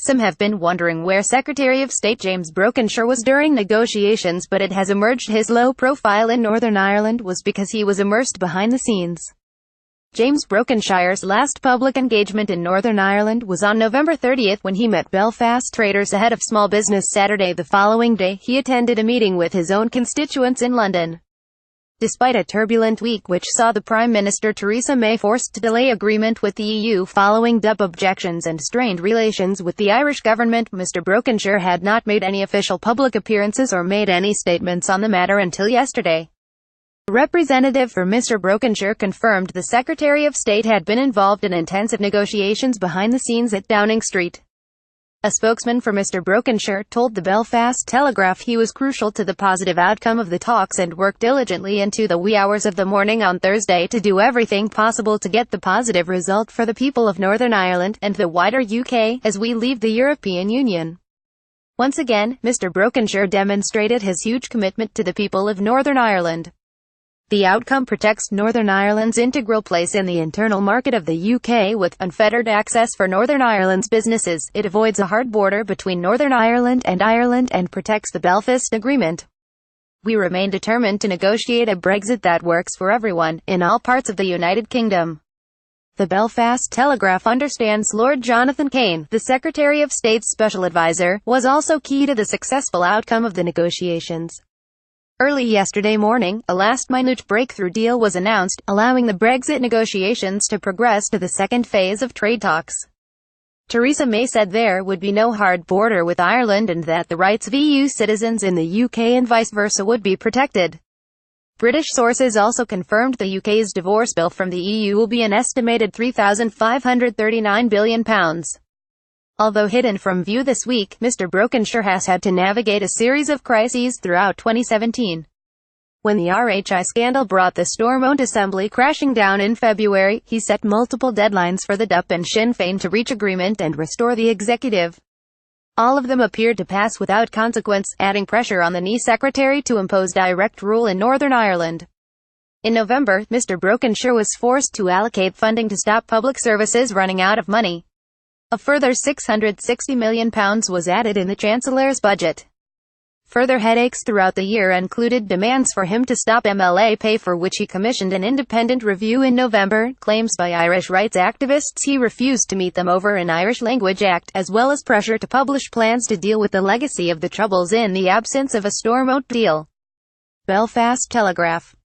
Some have been wondering where Secretary of State James Brokenshire was during negotiations, but it has emerged his low profile in Northern Ireland was because he was immersed behind the scenes. James Brokenshire's last public engagement in Northern Ireland was on November 30 when he met Belfast traders ahead of small business Saturday. The following day, he attended a meeting with his own constituents in London. Despite a turbulent week which saw the Prime Minister Theresa May forced to delay agreement with the EU following DUP objections and strained relations with the Irish government, Mr Brokenshire had not made any official public appearances or made any statements on the matter until yesterday. A representative for Mr Brokenshire confirmed the Secretary of State had been involved in intensive negotiations behind the scenes at Downing Street. A spokesman for Mr Brokenshire told the Belfast Telegraph he was crucial to the positive outcome of the talks and worked diligently into the wee hours of the morning on Thursday to do everything possible to get the positive result for the people of Northern Ireland and the wider UK as we leave the European Union. Once again, Mr Brokenshire demonstrated his huge commitment to the people of Northern Ireland. The outcome protects Northern Ireland's integral place in the internal market of the UK with unfettered access for Northern Ireland's businesses. It avoids a hard border between Northern Ireland and protects the Belfast Agreement. We remain determined to negotiate a Brexit that works for everyone, in all parts of the United Kingdom. The Belfast Telegraph understands Lord Jonathan Kaine, the Secretary of State's special advisor, was also key to the successful outcome of the negotiations. Early yesterday morning, a last-minute breakthrough deal was announced, allowing the Brexit negotiations to progress to the second phase of trade talks. Theresa May said there would be no hard border with Ireland and that the rights of EU citizens in the UK and vice versa would be protected. British sources also confirmed the UK's divorce bill from the EU will be an estimated £3,539 billion. Although hidden from view this week, Mr Brokenshire has had to navigate a series of crises throughout 2017. When the RHI scandal brought the storm-owned Assembly crashing down in February, he set multiple deadlines for the DUP and Sinn Féin to reach agreement and restore the executive. All of them appeared to pass without consequence, adding pressure on the NI Secretary to impose direct rule in Northern Ireland. In November, Mr Brokenshire was forced to allocate funding to stop public services running out of money. A further £660 million was added in the Chancellor's budget. Further headaches throughout the year included demands for him to stop MLA pay, for which he commissioned an independent review in November, claims by Irish rights activists he refused to meet them over an Irish Language Act, as well as pressure to publish plans to deal with the legacy of the Troubles in the absence of a storm-out deal. Belfast Telegraph.